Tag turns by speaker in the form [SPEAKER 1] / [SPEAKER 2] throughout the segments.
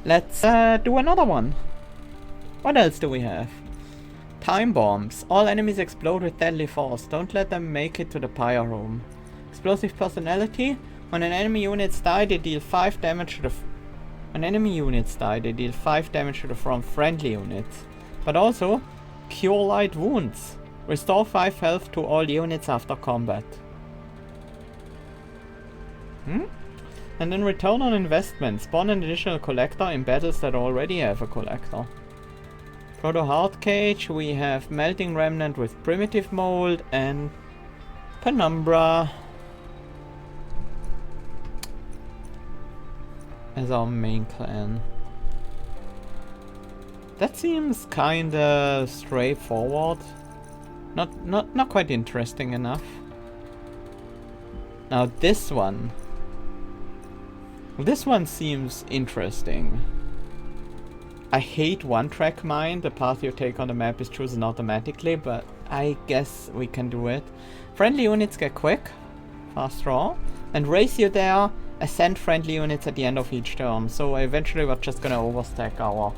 [SPEAKER 1] Let's do another one. What else do we have? Time bombs. All enemies explode with deadly force. Don't let them make it to the pyre room. Explosive personality. When an enemy units die, they deal 5 damage to the... When enemy units die, they deal 5 damage to the from friendly units. But also, cure light wounds. Restore 5 health to all units after combat. And then return on investment. Spawn an additional collector in battles that already have a collector. For the hard cage, we have melting remnant with primitive mold and penumbra as our main clan. That seems kinda straightforward. Not quite interesting enough. Now this one seems interesting. I hate one-track mine. The path you take on the map is chosen automatically, but I guess we can do it. Friendly units get quick, fast draw, and race you there, ascend friendly units at the end of each turn. So eventually we're just gonna overstack our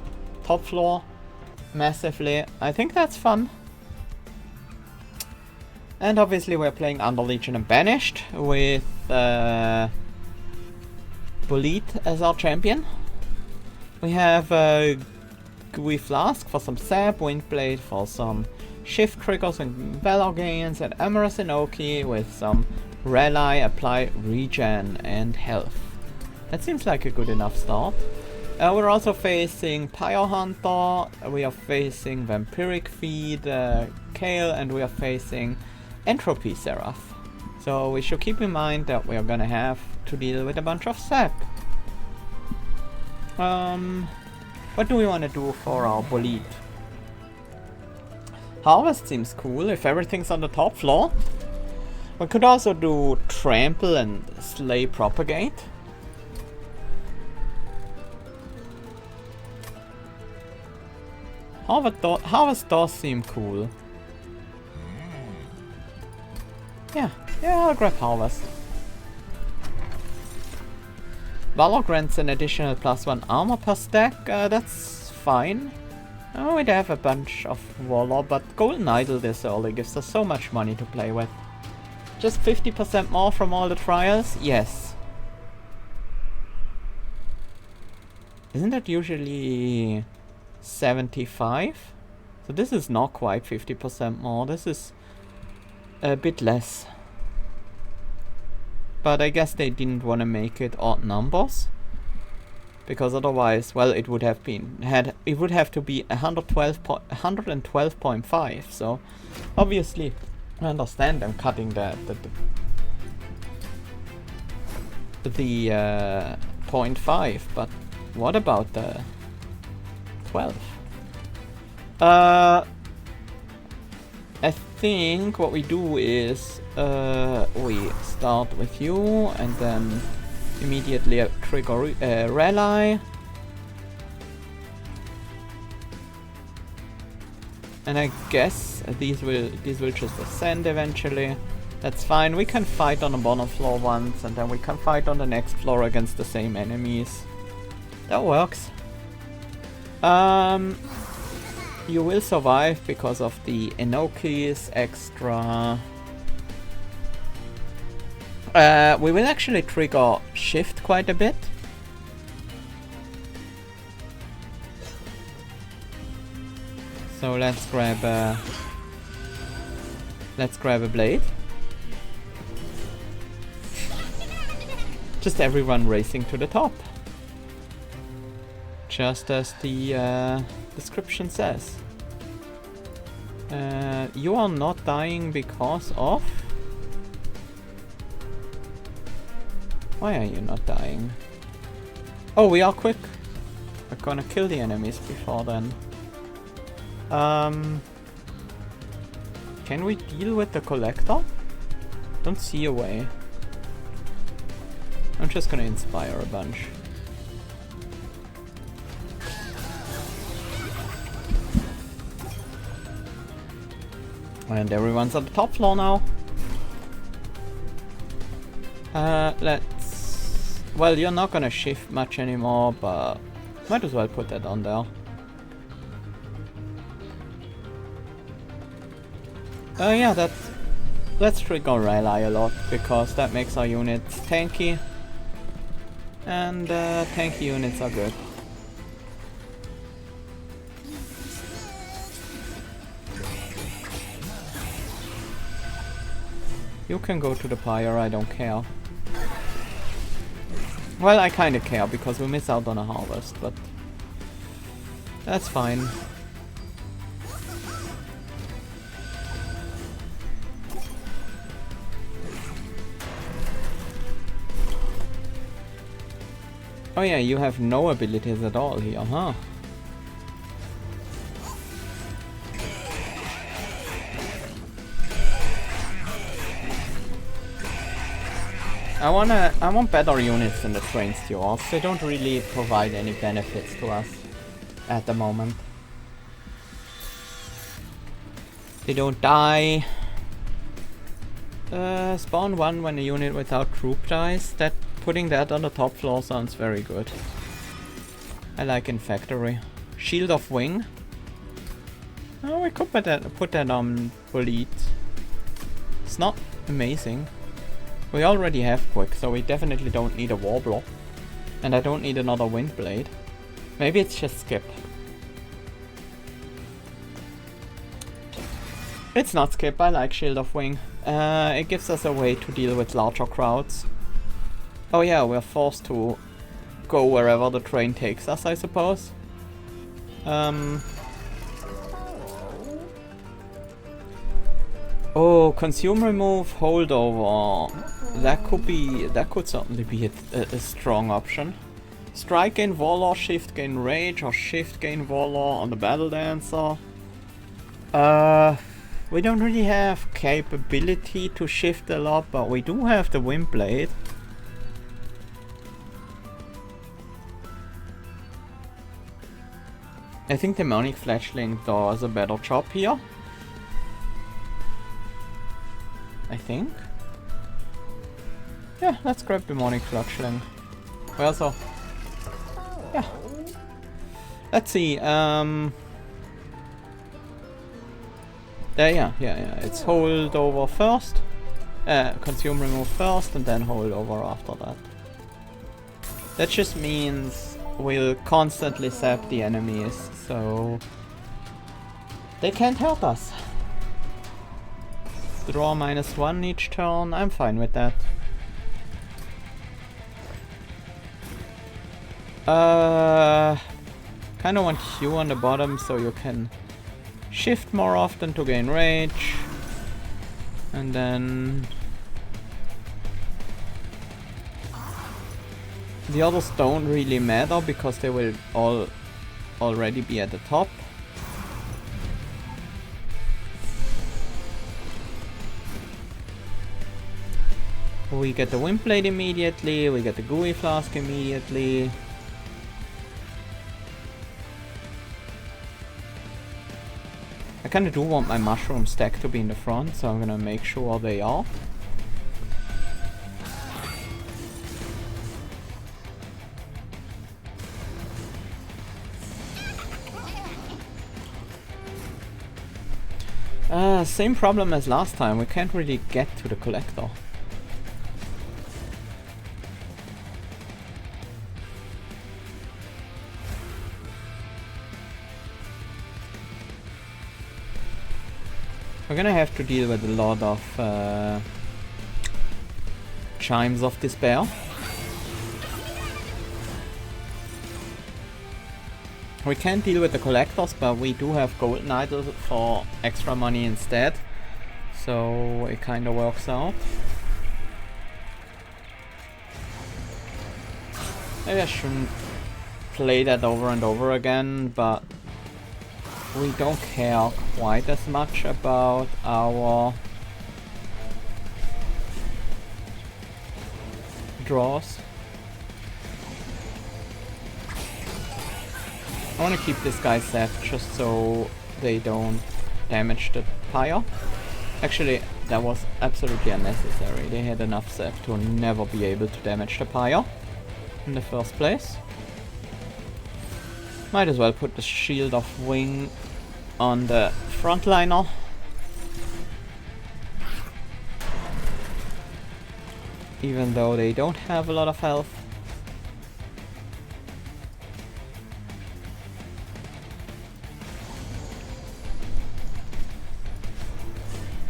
[SPEAKER 1] top floor massively. I think that's fun. And obviously we're playing Under Legion and Banished with Bullied as our champion. We have Gooey Flask for some sap, Windblade for some shift triggers and valor gains, and Amorous Inoki with some Rally, apply regen and health. That seems like a good enough start. We're also facing Pyre Hunter, we are facing Vampiric Feed, Kale, and we are facing Entropy Seraph. So we should keep in mind that we are gonna have to deal with a bunch of sap. What do we want to do for our Bullied? Harvest seems cool if everything's on the top floor. We could also do Trample and Slay Propagate. Harvest does seem cool. Yeah, I'll grab Harvest. Valor grants an additional +1 armor per stack, that's fine. Oh, we'd have a bunch of Waller, but Golden Idol this early gives us so much money to play with. Just 50% more from all the trials? Yes. Isn't that usually 75? So this is not quite 50% more, this is a bit less. But I guess they didn't want to make it odd numbers, because otherwise, well, it would have been it would have to be 112.5. So obviously, I understand them cutting the 0.5. But what about the 12? I think what we do is we start with you and then immediately trigger Rally. And I guess these will just ascend eventually. That's fine. We can fight on the bottom floor once and then we can fight on the next floor against the same enemies. That works. You will survive because of the Inoki's extra. We will actually trigger shift quite a bit. So let's grab a blade. Just everyone racing to the top. Just as the description says. You are not dying because of... Why are you not dying? Oh, we are quick. We're gonna kill the enemies before then. Can we deal with the collector? Don't see a way. I'm just gonna inspire a bunch. And everyone's on the top floor now. Let's... Well, you're not gonna shift much anymore, but Might as well put that on there. Yeah, let's trigger Rally a lot, because that makes our units tanky. And tanky units are good. You can go to the pyre, I don't care. Well, I kinda care, because we miss out on a harvest, but that's fine. Oh yeah, you have no abilities at all here, huh? I want better units in the train stewards. They don't really provide any benefits to us at the moment. They don't die. Spawn 1 when a unit without troop dies. Putting that on the top floor sounds very good. I like Infactory. Shield of Wing. Oh, we could put that on Bullet. It's not amazing. We already have Quick, so we definitely don't need a Warbler. And I don't need another Windblade. Maybe it's just Skip. It's not Skip, I like Shield of Wing. It gives us a way to deal with larger crowds. Oh yeah, we're forced to go wherever the train takes us, I suppose. Oh, consume, remove, holdover. That could certainly be a strong option. Strike gain Warlord, shift gain rage, or shift gain Warlord on the Battle Dancer. We don't really have capability to shift a lot, but we do have the Windblade. I think Demonic Fletchling does a better job here. I think. Yeah, let's grab Demonic Fletchling. We also... Yeah. Let's see, yeah. It's hold over first. Consume, remove first, and then hold over after that. That just means we'll constantly zap the enemies, so they can't help us. Draw -1 each turn, I'm fine with that. Kinda want you on the bottom so you can shift more often to gain rage. And then the others don't really matter because they will all already be at the top. We get the Windblade immediately, we get the Gooey Flask immediately. I kinda do want my mushroom stack to be in the front, so I'm gonna make sure they are. Same problem as last time, we can't really get to the collector. We're gonna have to deal with a lot of Chimes of Despair. We can't deal with the collectors, but we do have Golden Idol for extra money instead. So it kinda works out. Maybe I shouldn't play that over and over again, but we don't care quite as much about our draws. I want to keep this guy safe just so they don't damage the pyre. Actually, that was absolutely unnecessary. They had enough safe to never be able to damage the pyre in the first place. Might as well put the Shield of Wing on the frontliner. Even though they don't have a lot of health.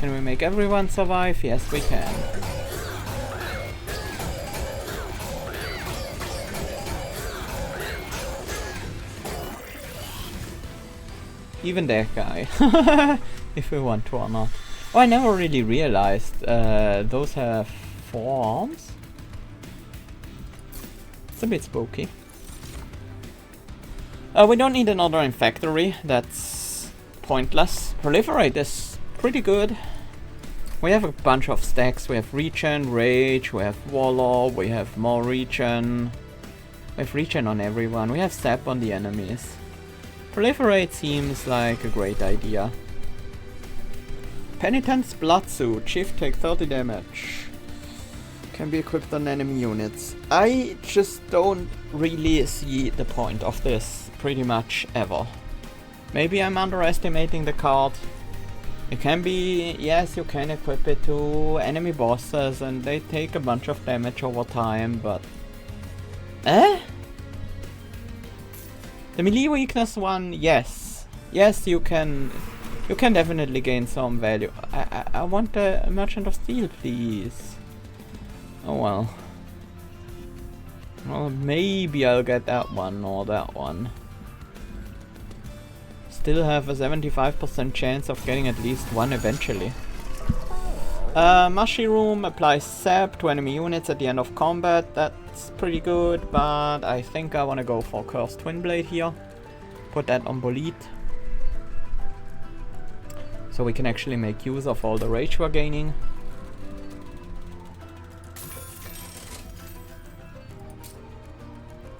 [SPEAKER 1] Can we make everyone survive? Yes, we can. Even that guy. If we want to or not. Oh, I never really realized those have 4 arms. It's a bit spooky. We don't need another Infactory. That's pointless. Proliferate is pretty good. We have a bunch of stacks. We have Regen, Rage, we have Warlord, we have more Regen. We have Regen on everyone. We have Sap on the enemies. Proliferate seems like a great idea. Penitent's Bloodsuit. Shift take 30 damage. Can be equipped on enemy units. I just don't really see the point of this pretty much ever. Maybe I'm underestimating the card. It can be, yes, you can equip it to enemy bosses and they take a bunch of damage over time, but... Eh? The melee weakness one, yes. Yes, you can definitely gain some value. I want a Merchant of Steel, please. Oh well. Well, maybe I'll get that one or that one. Still have a 75% chance of getting at least one eventually. Mushroom applies sap to enemy units at the end of combat. That's pretty good, but I think I want to go for Cursed Twin Blade here. Put that on Bolide. So we can actually make use of all the rage we're gaining.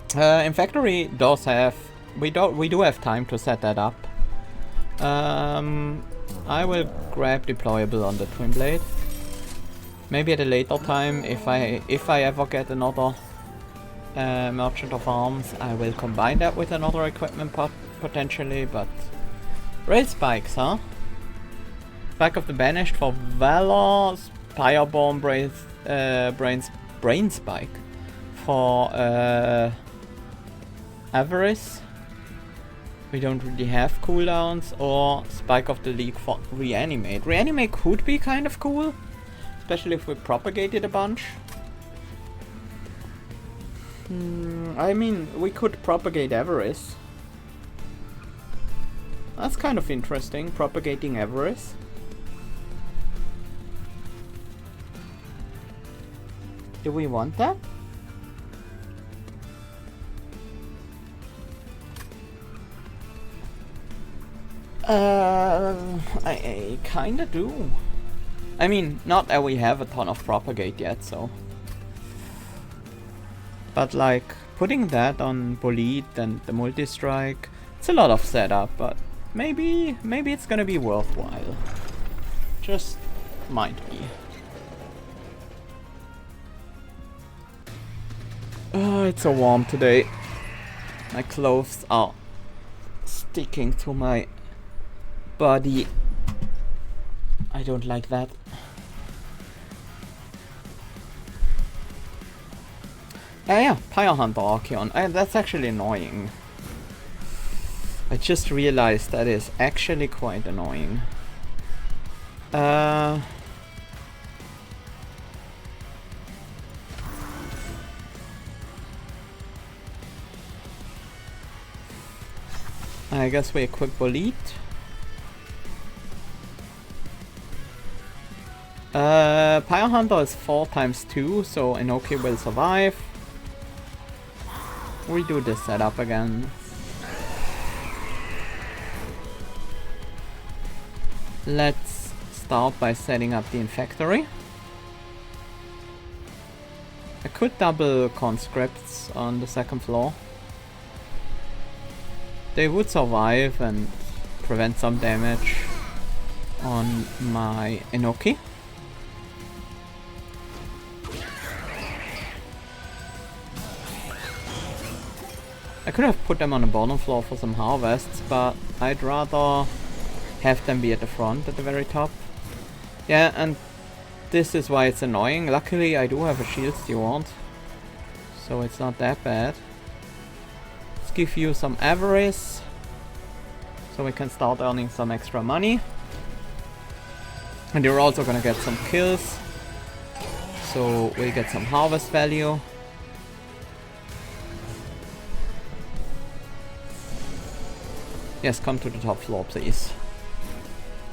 [SPEAKER 1] Infactory does have... We do have time to set that up. I will grab deployable on the Twin Blade. Maybe at a later time, if I ever get another Merchant of Arms, I will combine that with another equipment potentially, but... Rail Spikes, huh? Spike of the Banished for Valor, Fireborn Brain Spike for Avarice. We don't really have cooldowns, or Spike of the League for Reanimate. Reanimate could be kind of cool, especially if we propagate it a bunch. I mean, we could propagate Avarice. That's kind of interesting, propagating Avarice. Do we want that? I kinda do. I mean, not that we have a ton of propagate yet, so. But like, putting that on Bolide and the multi-strike, it's a lot of setup, but maybe it's gonna be worthwhile. Just might be. It's so warm today. My clothes are sticking to my body. I don't like that. Yeah, Pyre Hunter Archeon. That's actually annoying. I just realized that is actually quite annoying. I guess we equip Bolide. Pyre Hunter is 4 times 2, so Inoki will survive. We do this setup again. Let's start by setting up the Infactory. I could double conscripts on the 2nd floor. They would survive and prevent some damage on my Inoki. I could have put them on the bottom floor for some harvests, but I'd rather have them be at the front, at the very top. Yeah, and this is why it's annoying. Luckily, I do have a shield steward, so it's not that bad. Let's give you some avarice, so we can start earning some extra money. And you're also gonna get some kills, so we get some harvest value. Yes, come to the top floor, please.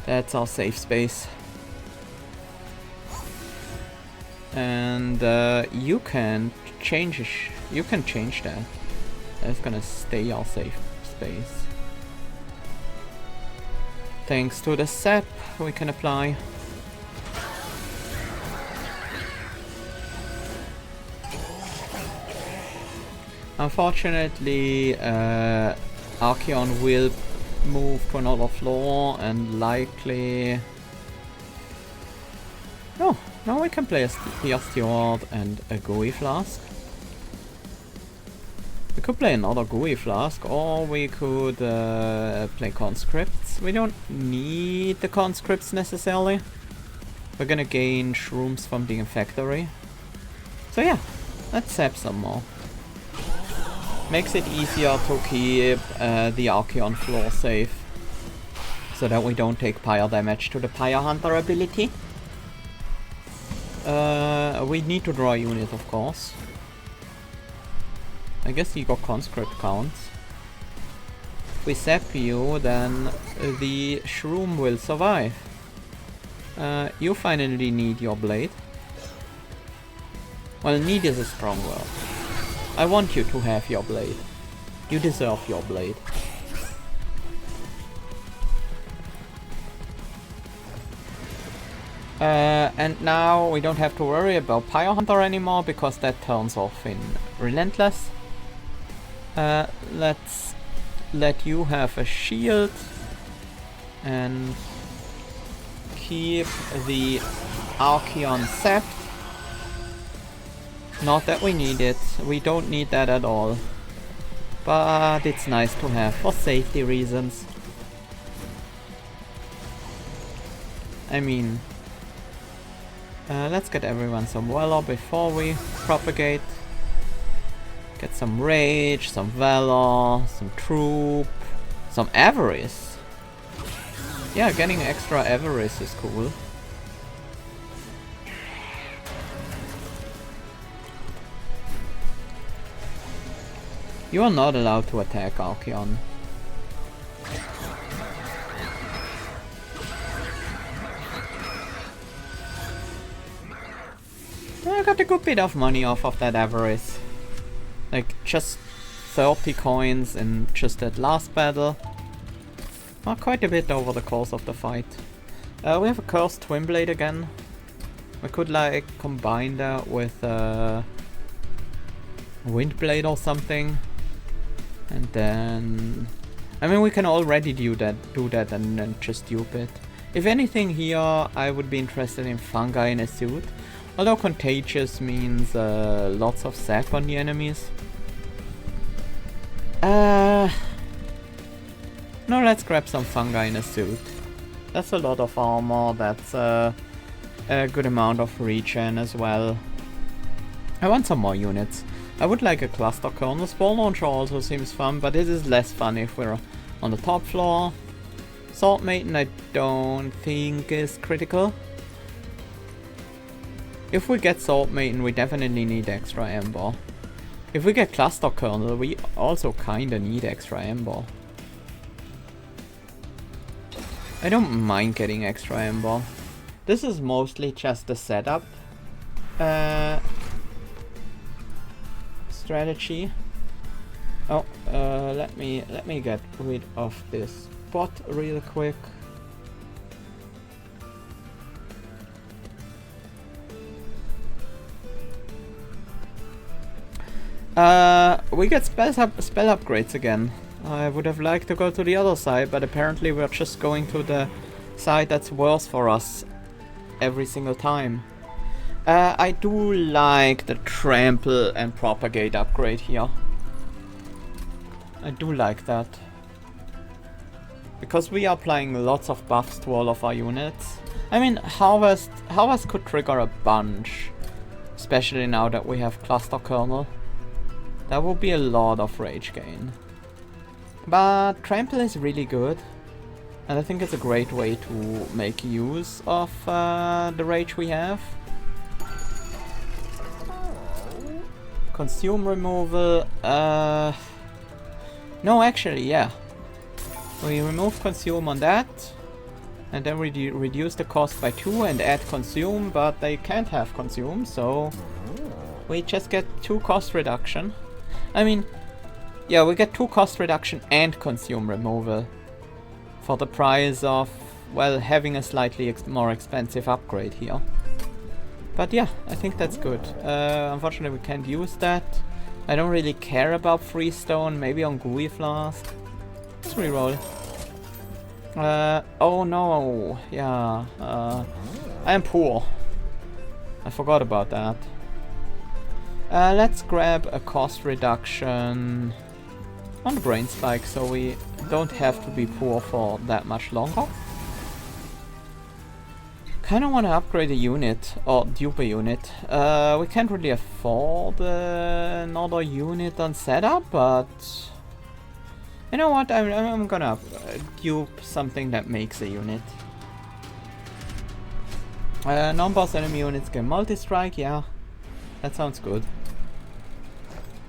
[SPEAKER 1] That's our safe space. And you can change that. That's gonna stay our safe space. Thanks to the sap we can apply. Unfortunately, Archeon will move to another floor and likely... Oh, now we can play a Steward and a Gooey Flask. We could play another Gooey Flask, or we could play Conscripts. We don't need the Conscripts necessarily. We're gonna gain shrooms from the Infectory. So yeah, let's sap some more. Makes it easier to keep the Archeon floor safe, so that we don't take pyre damage to the Pyre Hunter ability. We need to draw a unit, of course. I guess you got Conscript counts. If we sap you, then the Shroom will survive. You finally need your blade. Well, need is a strong word. I want you to have your blade. You deserve your blade. And now we don't have to worry about Pyre Hunter anymore because that turns off in Relentless. Let's let you have a shield and keep the Archeon sapped. Not that we need it, we don't need that at all. But it's nice to have for safety reasons. I mean, let's get everyone some Valor before we propagate. Get some Rage, some Valor, some Troop, some Avarice. Yeah, getting extra Avarice is cool. You are not allowed to attack Archeon. I got a good bit of money off of that Avarice. Like, just 30 coins in just that last battle. Well, quite a bit over the course of the fight. We have a Cursed Twin Blade again. We could, like, combine that with Wind Blade or something. And then... I mean, we can already do that and then just dupe it. If anything here, I would be interested in Fungi in a suit. Although Contagious means lots of sap on the enemies. No, let's grab some Fungi in a suit. That's a lot of armor, that's a good amount of regen as well. I want some more units. I would like a Cluster Kernel. Spore Launcher also seems fun, but it is less fun if we're on the top floor. Sword Maiden I don't think is critical. If we get Sword Maiden, we definitely need extra Ember. If we get Cluster Kernel, we also kinda need extra Ember. I don't mind getting extra Ember. This is mostly just a setup strategy. Oh, let me get rid of this bot real quick. We get spell upgrades again. I would have liked to go to the other side, but apparently we're just going to the side that's worse for us every single time. I do like the Trample and Propagate upgrade here. I do like that. Because we are applying lots of buffs to all of our units. I mean, Harvest could trigger a bunch. Especially now that we have Cluster Kernel. That would be a lot of rage gain. But Trample is really good. And I think it's a great way to make use of the rage we have. Consume removal. No, actually, yeah. We remove consume on that. And then reduce the cost by 2 and add consume, but they can't have consume, so we just get 2 cost reduction. I mean, yeah, we get 2 cost reduction and consume removal for the price of, well, having a slightly more expensive upgrade here. But yeah, I think that's good. Unfortunately, we can't use that. I don't really care about Freestone, maybe on Gooey Flask. Let's reroll. Oh no, yeah, I am poor. I forgot about that. Let's grab a cost reduction on the Brain Spike so we don't have to be poor for that much longer. Kinda wanna upgrade a unit, or dupe a unit. We can't really afford another unit on setup, but you know what, I'm gonna dupe something that makes a unit. Non-boss enemy units can multi-strike, yeah, that sounds good.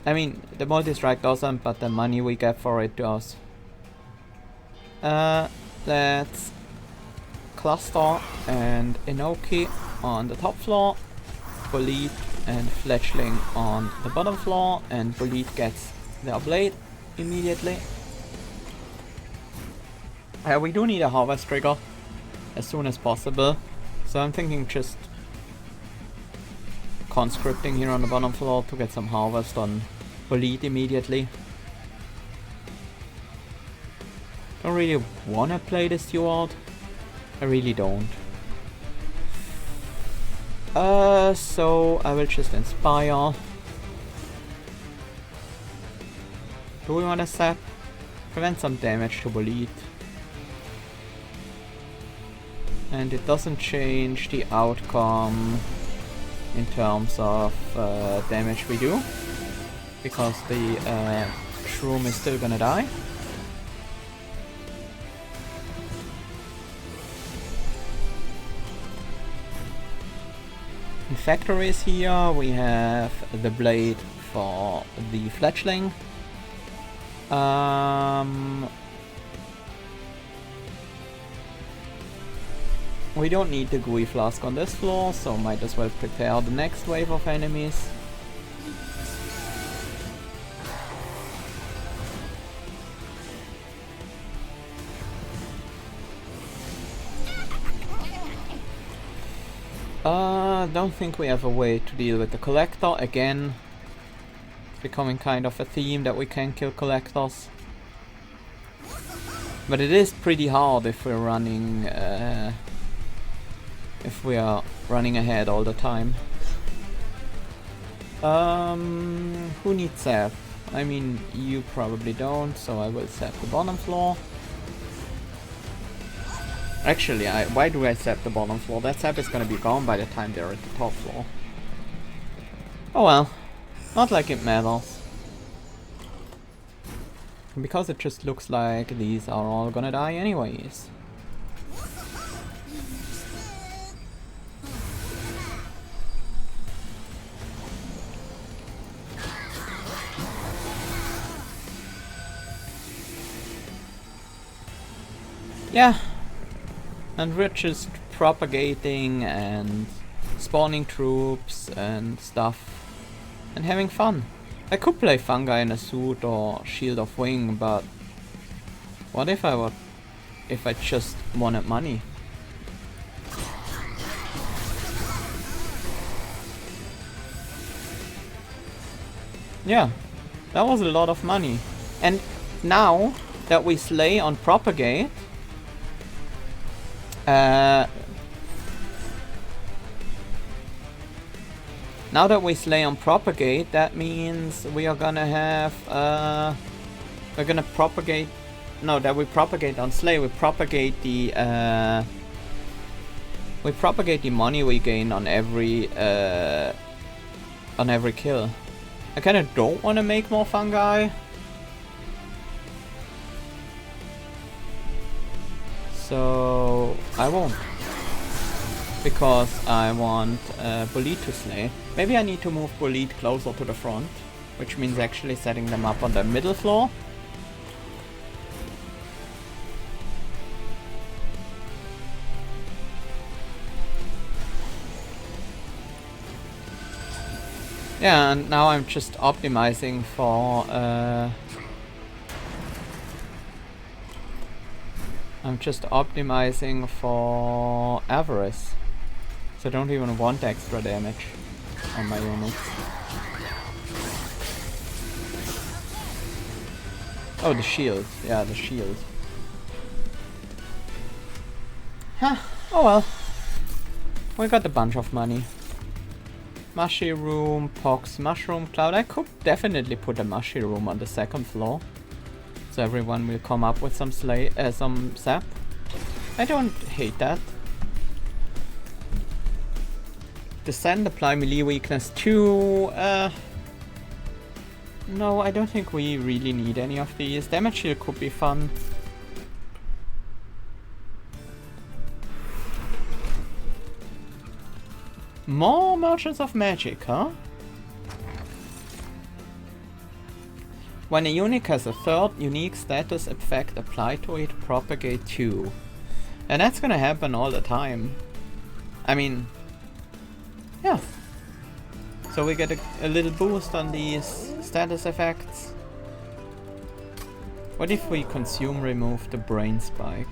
[SPEAKER 1] I mean, the multi-strike doesn't, but the money we get for it does. Let's cluster and Inoki on the top floor, Bolete and Fletchling on the bottom floor, and Bolete gets their blade immediately. We do need a harvest trigger as soon as possible, so I'm thinking just conscripting here on the bottom floor to get some harvest on Bolete immediately. Don't really wanna play the Steward. I really don't. So I will just inspire. Do we wanna sap? Prevent some damage to Bolete. And it doesn't change the outcome in terms of damage we do, because the shroom is still gonna die. In factories here we have the blade for the fletchling. We don't need the gooey flask on this floor, so might as well prepare the next wave of enemies. Don't think we have a way to deal with the collector again. It's becoming kind of a theme that we can kill collectors. But it is pretty hard if we're running if we are running ahead all the time. Who needs sap? I mean, you probably don't, so I will sap the bottom floor. Actually, why do I sap the bottom floor? That sap is gonna be gone by the time they're at the top floor. Oh well, not like it matters. Because it just looks like these are all gonna die anyways. Yeah, and we're just propagating and spawning troops and stuff and having fun. I could play Fungi in a suit or Shield of Wing, but what if I just wanted money? Yeah, that was a lot of money. And now that we slay on Propagate, now that we slay on Propagate, that means we are gonna have We're gonna propagate... No, that we propagate on Slay. We propagate the money we gain on every kill. I kinda don't wanna make more fungi. So I won't. Because I want Bolide to slay. Maybe I need to move Bolide closer to the front, which means actually setting them up on the middle floor. Yeah, and now I'm just optimizing for Avarice. So I don't even want extra damage on my units. Oh, the shield. Yeah, the shield. Huh. Oh well. We got a bunch of money. Mushroom, Pox, Mushroom, Cloud. I could definitely put a Mushroom on the second floor. So everyone will come up with some sap. I don't hate that. Descend, apply melee weakness 2. No, I don't think we really need any of these. Damage shield could be fun. More Merchants of Magic, huh? When a unit has a third unique status effect applied to it, propagate 2. And that's gonna happen all the time. I mean, yeah. So we get a little boost on these status effects. What if we consume remove the brain spike?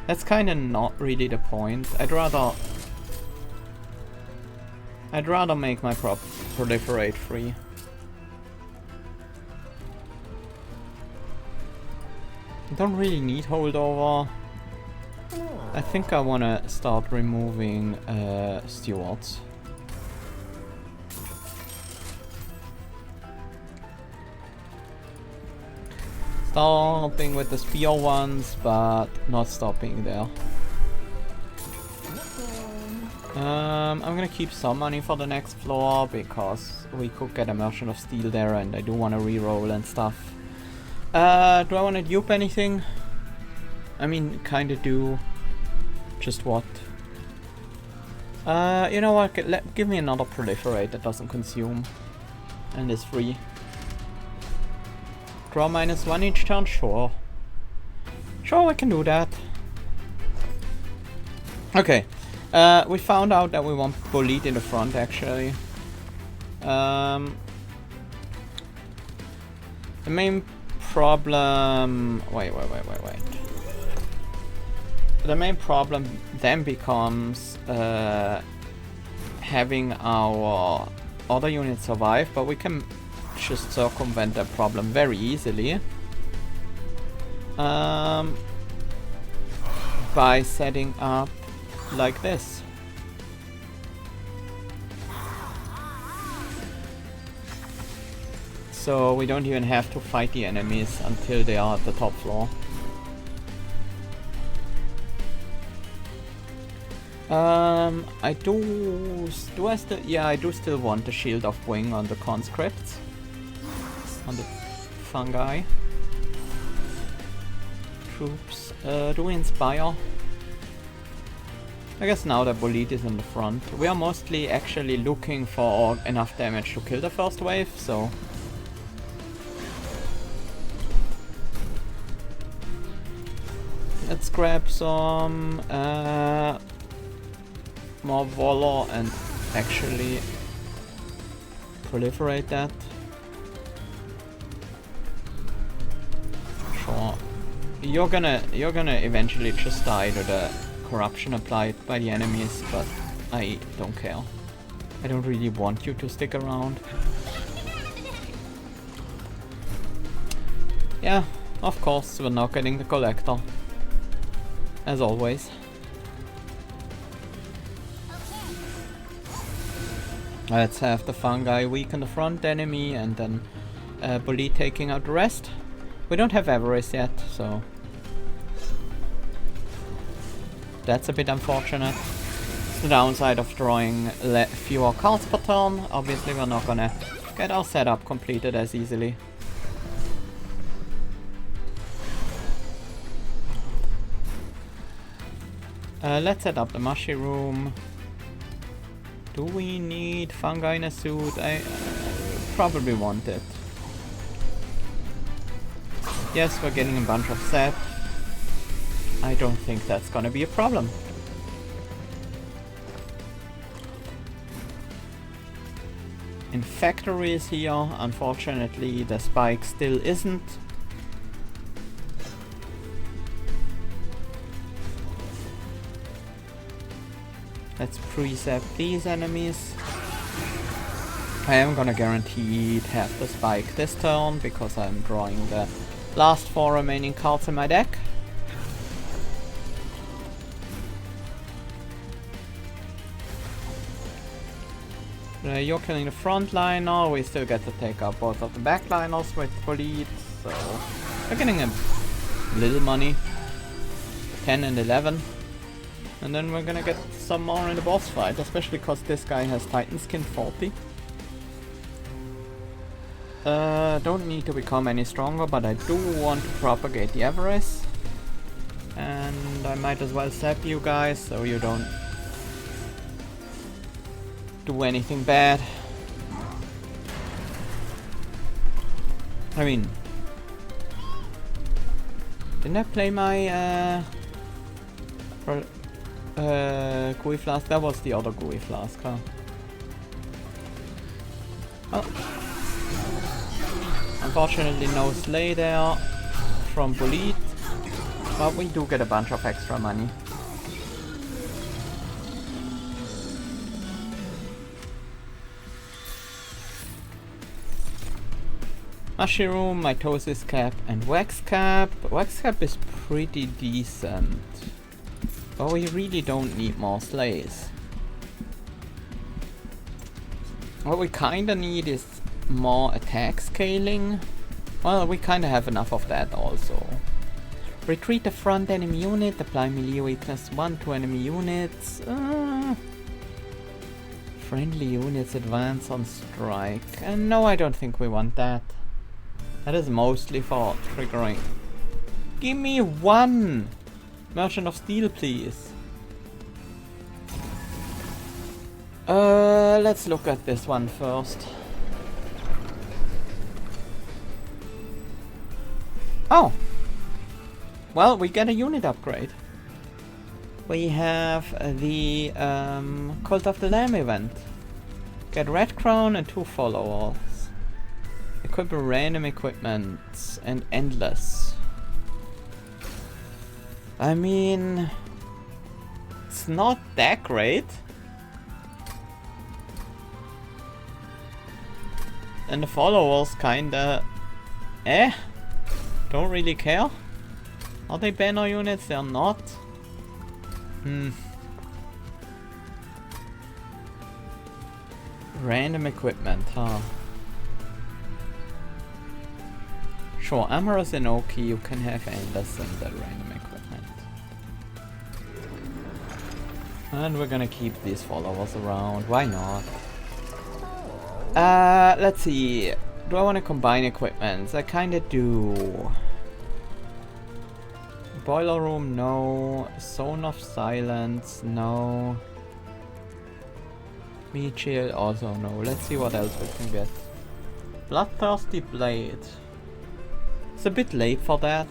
[SPEAKER 1] That's kinda not really the point. I'd rather make my proliferate free. I don't really need holdover. I think I wanna start removing stewards. Stopping with the spear ones, but not stopping there. I'm gonna keep some money for the next floor because we could get a Merchant of Steel there and I do want to reroll and stuff. Do I want to dupe anything? I mean, kinda do. Just what? You know what? Give me another proliferate that doesn't consume and is free. Draw -1 each turn? Sure. Sure, I can do that. Okay. We found out that we want Bolide in the front, actually. The main problem... Wait. The main problem then becomes having our other units survive, but we can just circumvent that problem very easily. By setting up like this. So we don't even have to fight the enemies until they are at the top floor. I do I still... Yeah, I do still want the Shield of Wing on the conscripts. On the fungi. Troops. Do we inspire? I guess now that Bolide is in the front. We are mostly actually looking for enough damage to kill the first wave, so... Let's grab some more Valor and actually proliferate that. Sure. You're gonna eventually just die to the corruption applied by the enemies, but I don't care. I don't really want you to stick around. Yeah, of course, we're not getting the collector. As always. Let's have the fungi weaken the front enemy and then Bolide taking out the rest. We don't have Avarice yet, so that's a bit unfortunate. It's the downside of drawing fewer cards per turn. Obviously we're not gonna get our setup completed as easily. Let's set up the mushroom. Do we need fungi in a suit? I probably want it. Yes, we're getting a bunch of sap. I don't think that's gonna be a problem. Infectory is here. Unfortunately, the spike still isn't. Let's pre-sap these enemies. I am gonna guaranteed have the spike this turn because I'm drawing the last 4 remaining cards in my deck. You're killing the frontliner, we still get to take out both of the backliners with bleed, so we're getting a little money. 10 and 11. And then we're gonna get some more in the boss fight, especially because this guy has Titan Skin 40. Don't need to become any stronger, but I do want to propagate the Avarice. And I might as well sap you guys so you don't do anything bad. I mean, didn't I play my gooey flask? That was the other gooey flask, huh? Oh. Unfortunately no slay there from Bullet, but we do get a bunch of extra money. Mushroom, Mitosis Cap and Wax Cap. Wax Cap is pretty decent, but we really don't need more slays. What we kinda need is more attack scaling. Well, we kinda have enough of that also. Retreat the front enemy unit, apply melee weakness 1 to enemy units. Friendly units advance on strike. No, I don't think we want that. That is mostly for triggering. Give me 1! Merchant of Steel, please. Let's look at this one first. Oh! Well, we get a unit upgrade. We have the Cult of the Lamb event. Get Red Crown and 2 followers. Equip random equipment and endless. I mean, it's not that great. And the followers kinda don't really care. Are they banner units? They're not. Random equipment, huh? Sure, Amorous and Oki, you can have endless and the random equipment. And we're gonna keep these followers around, why not? Let's see. Do I want to combine equipments? I kinda do. Boiler Room, no. Zone of Silence, no. Meat Shield, also no. Let's see what else we can get. Bloodthirsty Blade. It's a bit late for that.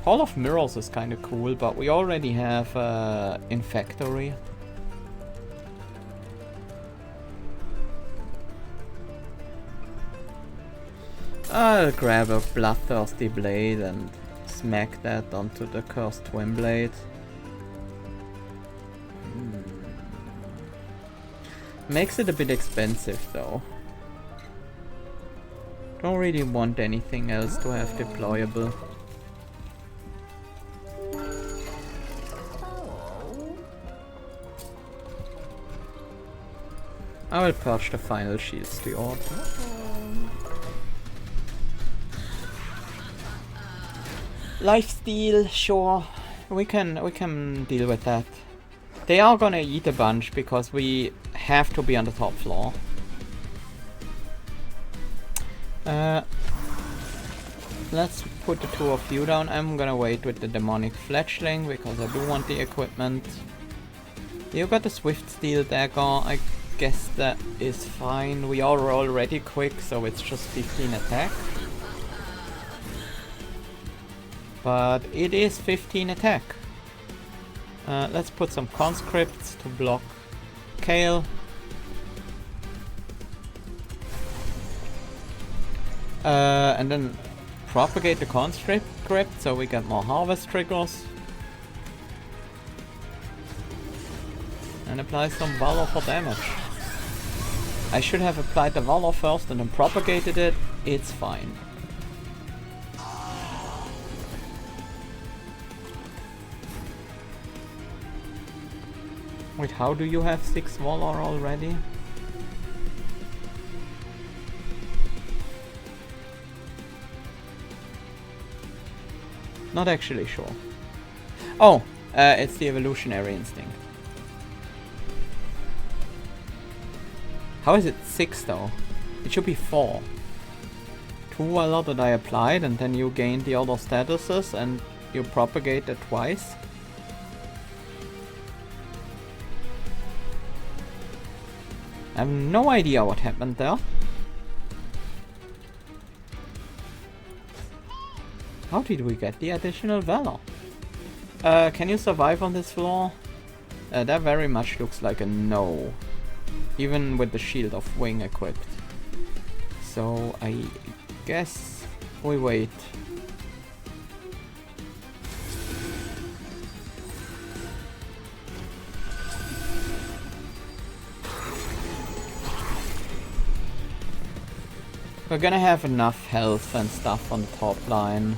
[SPEAKER 1] Hall of Mirrors is kinda cool, but we already have Infectory. I'll grab a Bloodthirsty Blade and smack that onto the Cursed Twin Blade. Makes it a bit expensive though. Don't really want anything else to have deployable. I will purge the final Shield Steward. Lifesteal, sure. We can deal with that. They are gonna eat a bunch because we have to be on the top floor. Let's put the two of you down. I'm gonna wait with the demonic fledgling because I do want the equipment. You got the swift steel dagger. I guess that is fine. We are already quick, so it's just 15 attack. But it is 15 attack. Let's put some conscripts to block Kale. And then propagate the conscript so we get more harvest triggers. And apply some Valor for damage. I should have applied the Valor first and then propagated it. It's fine. Wait, how do you have 6 Valor already? Not actually sure. Oh, it's the evolutionary instinct. How is it 6 though? It should be 4. 2 Valor that I applied and then you gain the other statuses and you propagate it twice. I have no idea what happened there. How did we get the additional Valor? Can you survive on this floor? That very much looks like a no. Even with the Shield of Wing equipped. So I guess we wait. We're gonna have enough health and stuff on the top line.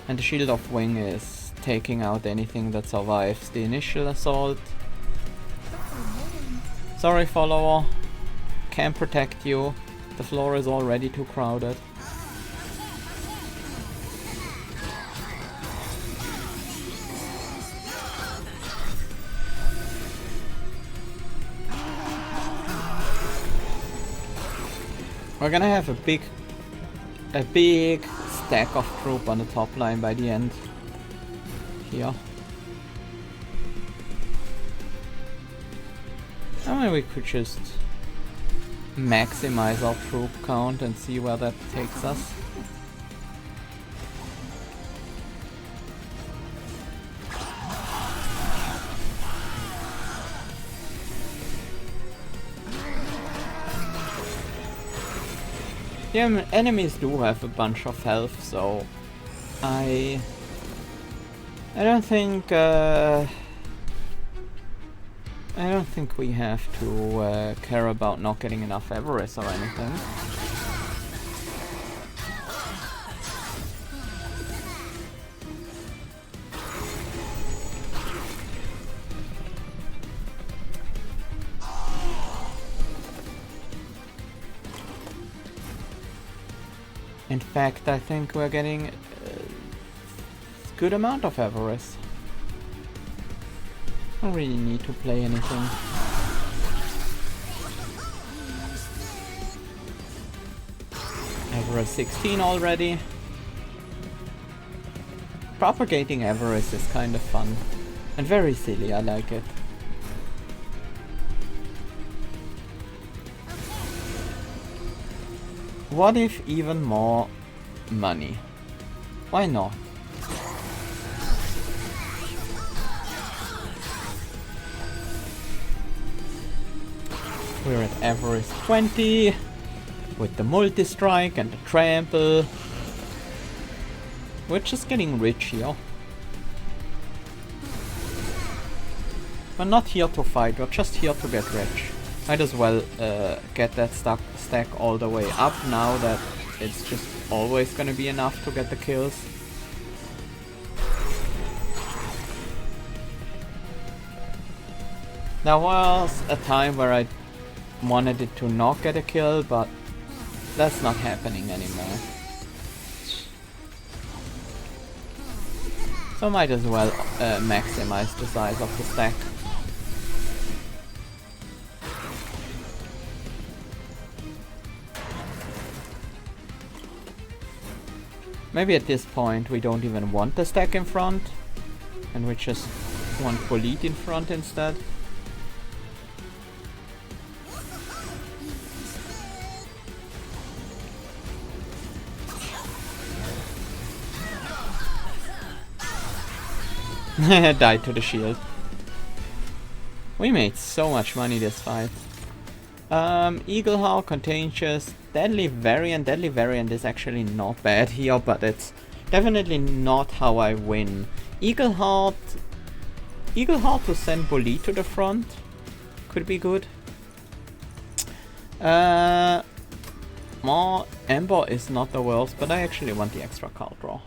[SPEAKER 1] And the Shield of Wing is taking out anything that survives the initial assault. Sorry, follower. Can't protect you. The floor is already too crowded. We're gonna have a big stack of troop on the top line by the end. Here. I mean, we could just maximize our troop count and see where that takes us. Yeah, enemies do have a bunch of health, so I don't think we have to care about not getting enough avarice or anything. In fact, I think we're getting a good amount of avarice. I don't really need to play anything. Avarice 16 already. Propagating avarice is kind of fun. And very silly, I like it. What if even more money? Why not? We're at avarice 20 with the multi-strike and the trample. We're just getting rich here. We're not here to fight, we're just here to get rich. Might as well get that stack all the way up now that it's just always gonna be enough to get the kills. There was a time where I wanted it to not get a kill, but that's not happening anymore. So might as well maximize the size of the stack. Maybe at this point we don't even want the stack in front, and we just want Bolide in front instead. Died to the shield. We made so much money this fight. Eagle Heart, Contagious, Deadly Variant. Deadly Variant is actually not bad here, but it's definitely not how I win. Eagle Heart to send Bolide to the front could be good. More Ember is not the worst, but I actually want the extra card draw.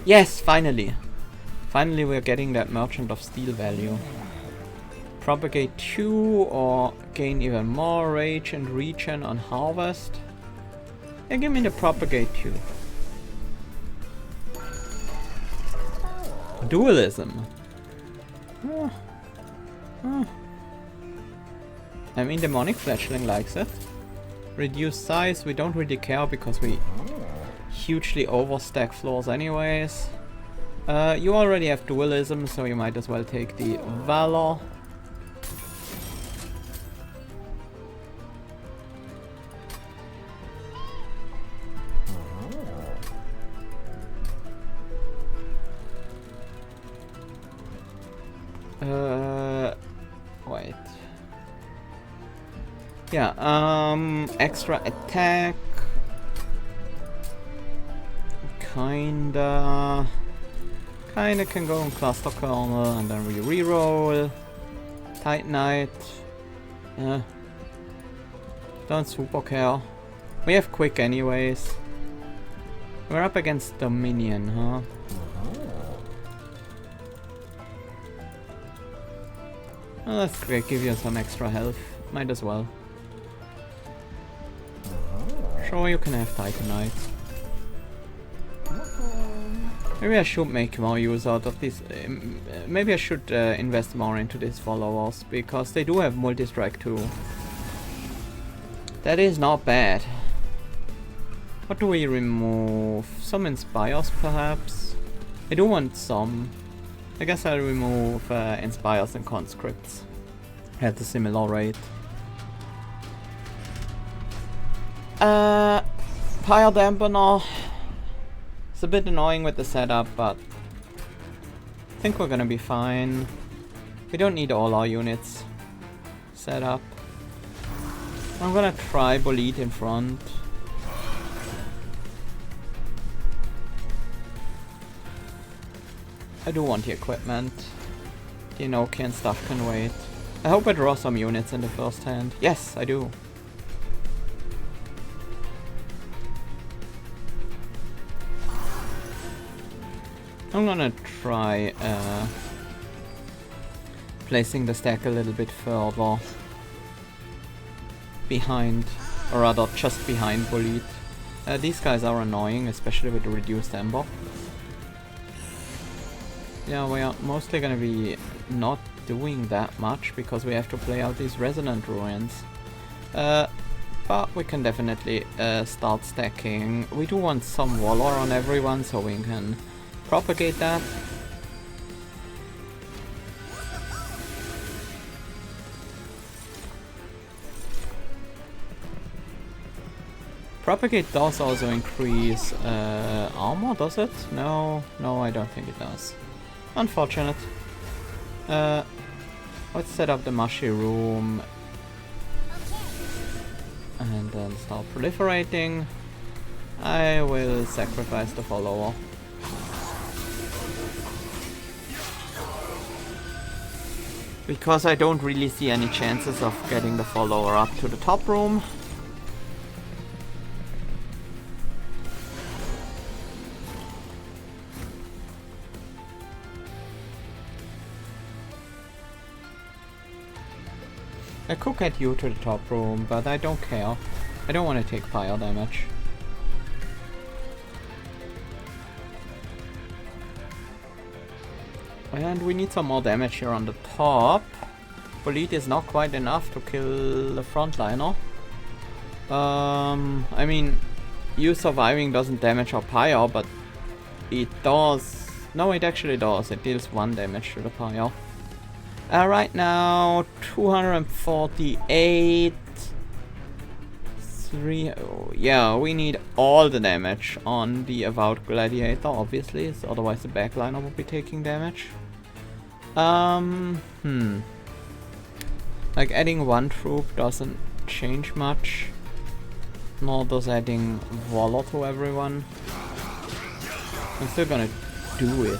[SPEAKER 1] Yes, finally! Finally we're getting that Merchant of Steel value. Propagate 2 or gain even more Rage and Regen on Harvest. Yeah, give me the Propagate 2. Dualism. I mean, Demonic Fledgling likes it. Reduce size, we don't really care because we hugely overstack floors anyways. You already have Dualism, so you might as well take the Valor. Wait. Yeah, extra attack. Kinda can go on Cluster Kernel and then we reroll. Titanite. Yeah. Don't super care. We have quick anyways. We're up against Dominion, huh? Well, let's give you some extra health. Might as well. Sure, you can have Titanite. Maybe I should make more use out of this. Maybe I should invest more into these followers, because they do have multi-strike too. That is not bad. What do we remove? Some Inspires perhaps? I do want some. I guess I'll remove Inspires and Conscripts at a similar rate. Pyre Dampener. It's a bit annoying with the setup, but I think we're gonna be fine. We don't need all our units set up. I'm gonna try Bolide in front. I do want the equipment. The Enochian stuff can wait. I hope I draw some units in the first hand. Yes, I do. I'm gonna try placing the stack a little bit further behind, or rather just behind Bolide. These guys are annoying, especially with the reduced Ember. Yeah, we are mostly gonna be not doing that much because we have to play out these Resonant Ruins. But we can definitely start stacking. We do want some Valor on everyone so we can propagate that. Propagate does also increase armor, does it? No, I don't think it does. Unfortunate. Let's set up the mushy room and then start proliferating. I will sacrifice the follower. Because I don't really see any chances of getting the follower up to the top room. I could get you to the top room, but I don't care. I don't want to take fire damage. And we need some more damage here on the top. Bullet is not quite enough to kill the frontliner. I mean, you surviving doesn't damage our pyre, but it does. No, it actually does. It deals 1 damage to the pyre. Right now, 248. Yeah, we need all the damage on the Avowed Gladiator, obviously, so otherwise the backliner would be taking damage. Like adding 1 troop doesn't change much. Nor does adding Valor to everyone. I'm still gonna do it.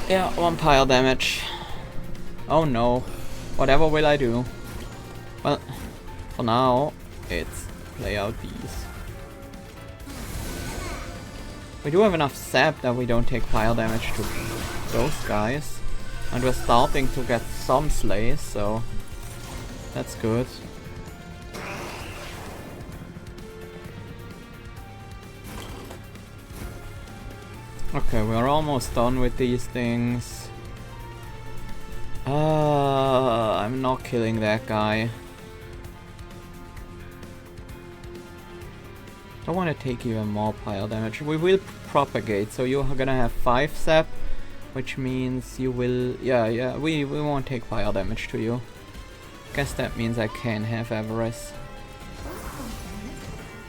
[SPEAKER 1] Yeah, 1 pyre damage. Oh no. Whatever will I do? Well, for now, it's play out these. We do have enough sap that we don't take pyre damage to those guys. And we're starting to get some slays, so that's good. Okay, we're almost done with these things. I'm not killing that guy. Don't want to take even more pyre damage. We will propagate, so you're gonna have 5 sap, which means you will... Yeah, we won't take pyre damage to you. Guess that means I can have Avarice.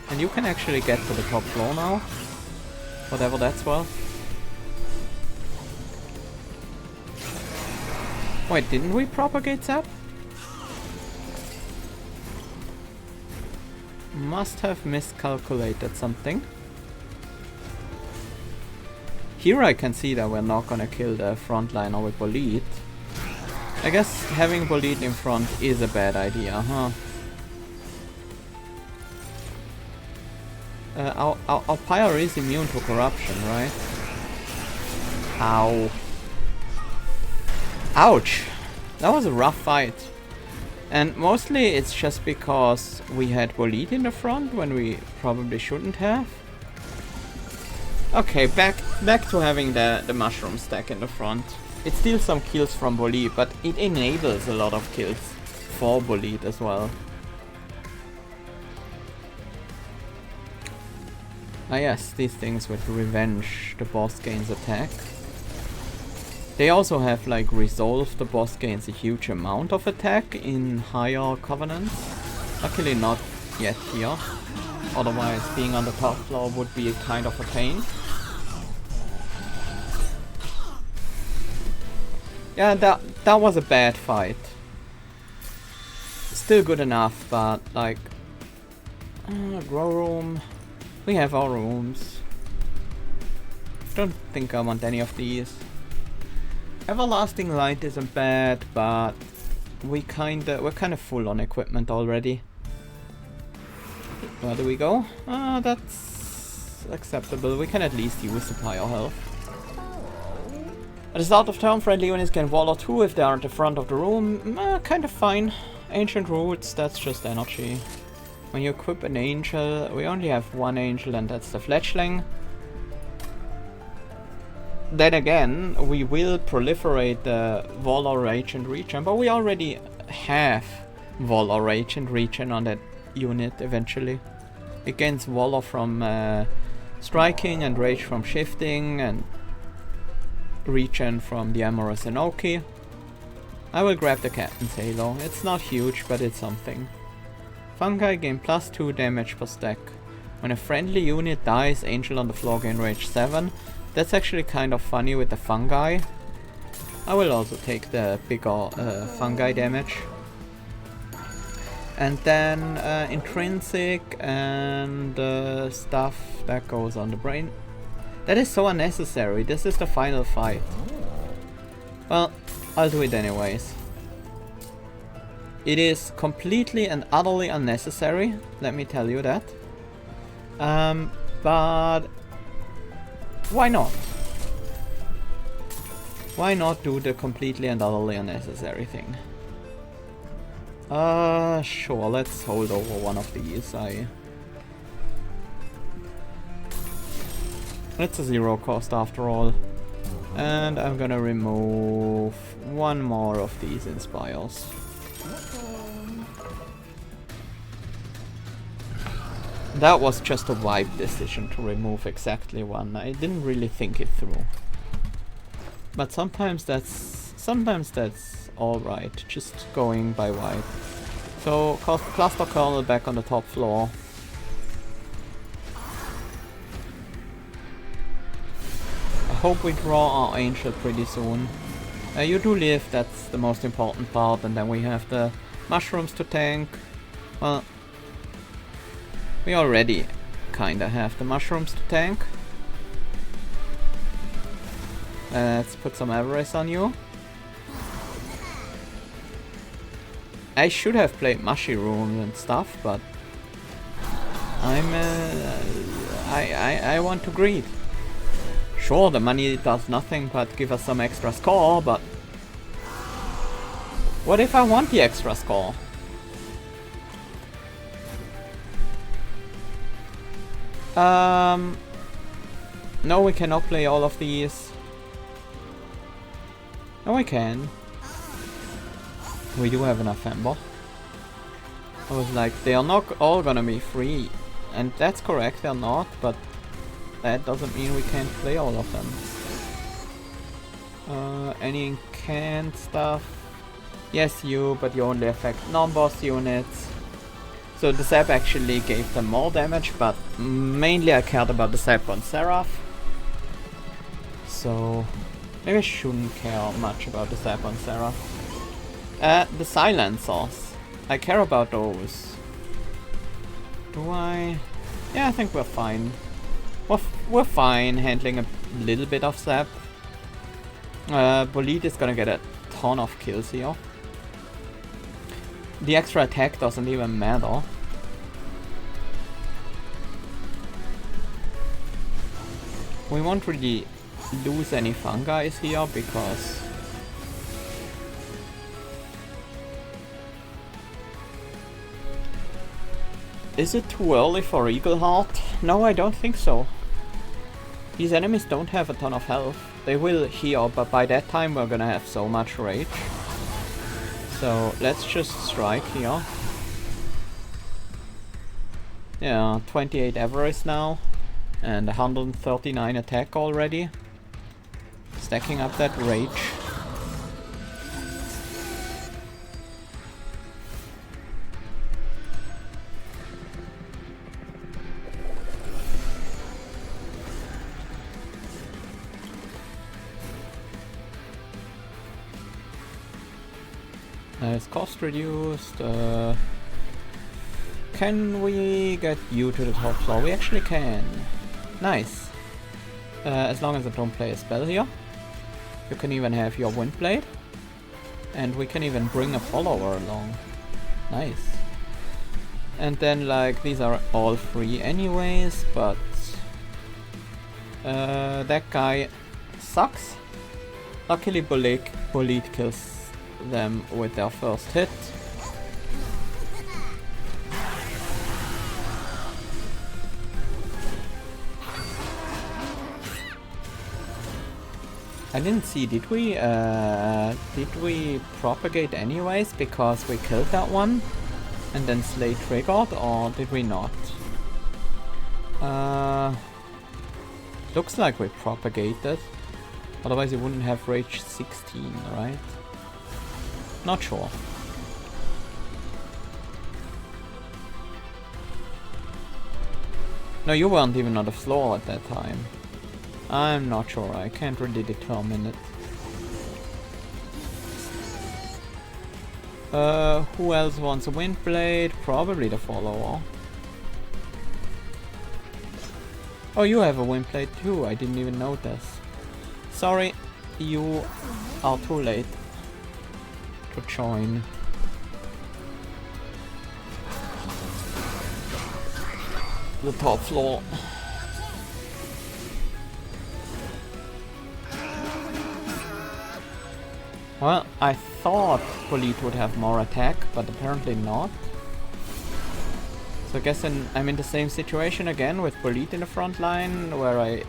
[SPEAKER 1] And you can actually get to the top floor now. Whatever that's worth. Wait, didn't we propagate sap? Must have miscalculated something. Here I can see that we're not gonna kill the frontliner with Bolide. I guess having Bolide in front is a bad idea, huh? Our pyre is immune to corruption, right? Ow. Ouch! That was a rough fight. And mostly it's just because we had Bolide in the front when we probably shouldn't have. Okay, back to having the mushroom stack in the front. It steals some kills from Bolide, but it enables a lot of kills for Bolide as well. Ah yes, these things with revenge, the boss gains attack. They also have like resolve, the boss gains a huge amount of attack in higher covenants. Luckily not yet here. Otherwise being on the top floor would be kind of a pain. Yeah, that was a bad fight. Still good enough, but like... grow room. We have our rooms. Don't think I want any of these. Everlasting Light isn't bad, but we're kinda full on equipment already. Where do we go? That's acceptable. We can at least use the pyre health. At the start of turn, friendly units can wall or 2 if they are at the front of the room. Kind of fine. Ancient Roots, that's just energy. When you equip an angel, we only have 1 angel and that's the fledgling. Then again, we will proliferate the Valor Rage and Regen, but we already have Valor Rage and Regen on that unit eventually. It gains Valor from striking and Rage from shifting and Regen from the Amorous Enoki. I will grab the Captain's Halo. It's not huge, but it's something. Fungi gain +2 damage per stack. When a friendly unit dies, Angel on the floor gain Rage 7. That's actually kind of funny with the fungi. I will also take the bigger fungi damage. And then intrinsic and stuff that goes on the brain. That is so unnecessary. This is the final fight. Well, I'll do it anyways. It is completely and utterly unnecessary, let me tell you that. But why not? Why not do the completely and utterly unnecessary thing? Sure, let's hold over one of these. It's a 0 cost after all. And I'm gonna remove one more of these Inspires. That was just a vibe decision to remove exactly one. I didn't really think it through. But sometimes that's alright, just going by vibe. So cluster kernel back on the top floor. I hope we draw our angel pretty soon. You do live, that's the most important part, and then we have the mushrooms to tank. Well, we already kinda have the mushrooms to tank. Let's put some avarice on you. I should have played mushroom and stuff, but I want to greed. Sure, the money does nothing but give us some extra score, but what if I want the extra score? No, we cannot play all of these. No, we can. We do have enough Ember. I was like, they are not all gonna be free. And that's correct, they're not, but that doesn't mean we can't play all of them. Any canned stuff? Yes, you, but you only affect non-boss units. So the Zap actually gave them more damage, but mainly I cared about the Zap on Seraph. So maybe I shouldn't care much about the Zap on Seraph. The silencers. I care about those. Do I? Yeah, I think we're fine. We're fine handling a little bit of Zap. Bolide is gonna get a ton of kills here. The extra attack doesn't even matter. We won't really lose any fungi here because is it too early for Eagle Heart? No, I don't think so. These enemies don't have a ton of health. They will heal, but by that time we're gonna have so much rage. So let's just strike here. Yeah, 28 avarice now. And 139 attack already. Stacking up that rage. Nice, cost reduced. Can we get you to the top floor? We actually can. Nice. As long as I don't play a spell here. You can even have your wind blade. And we can even bring a follower along. Nice. And then like these are all free anyways, but that guy sucks. Luckily Bolide kills them with their first hit. I didn't see, did we propagate anyways because we killed that one and then Slay triggered, or did we not? Looks like we propagated, otherwise you wouldn't have Rage 16, right? Not sure. No, you weren't even on the floor at that time. I'm not sure, I can't really determine it. Who else wants a wind blade? Probably the follower. Oh, you have a wind blade too, I didn't even notice. Sorry, you are too late to join. The top floor. Well, I thought Bolide would have more attack, but apparently not. So I guess I'm in the same situation again with Bolide in the front line, where I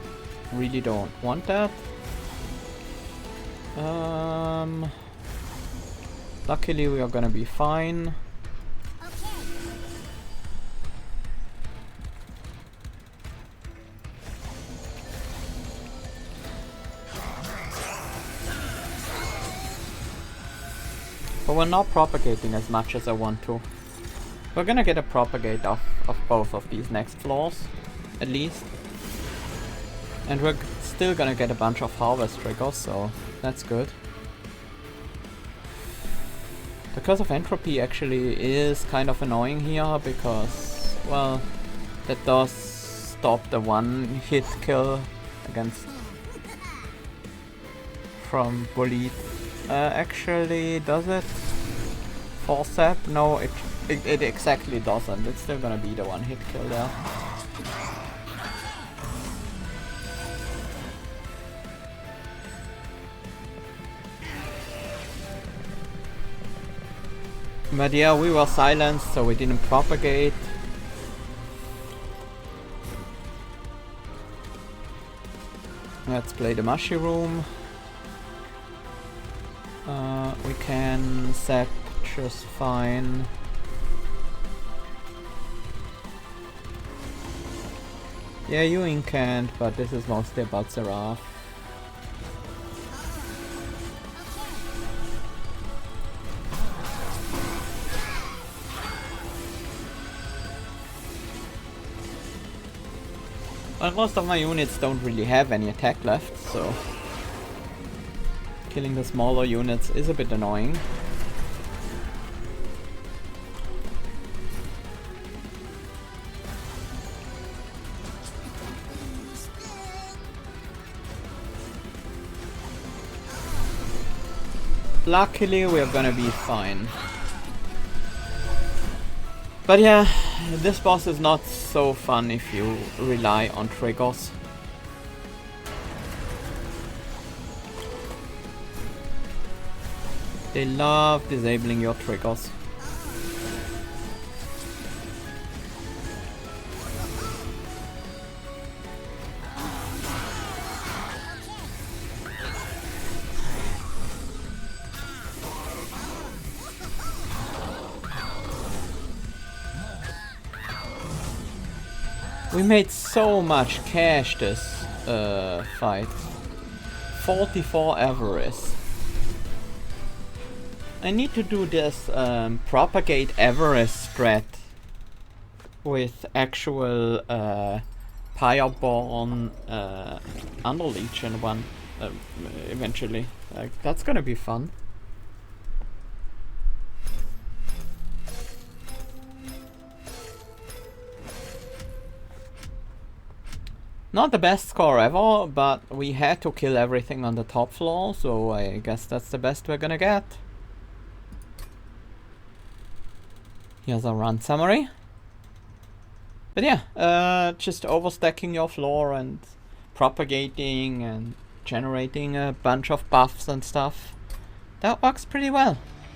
[SPEAKER 1] really don't want that. Luckily we are gonna be fine. But we're not propagating as much as I want to. We're gonna get a propagate of both of these next floors, at least. And we're still gonna get a bunch of harvest triggers, so that's good. The Curse of Entropy actually is kind of annoying here because, well, that does stop the one hit kill against from Bullied. Actually, does it? For Sap? No, it exactly doesn't. It's still gonna be the one hit kill there. But yeah, we were silenced, so we didn't propagate. Let's play the mushroom. We can sap just fine. Yeah, Ewing can't, but this is mostly about Seraph. Well, most of my units don't really have any attack left, so killing the smaller units is a bit annoying. Luckily, we're gonna be fine. But yeah, this boss is not so fun if you rely on triggers. They love disabling your triggers. We made so much cash this fight. 44 Avarice. I need to do this propagate Avarice strat with actual Pyreborn Underlegion one eventually. Like, that's gonna be fun. Not the best score ever, but we had to kill everything on the top floor, so I guess that's the best we're gonna get. Here's a run summary. But yeah, just overstacking your floor and propagating and generating a bunch of buffs and stuff. That works pretty well.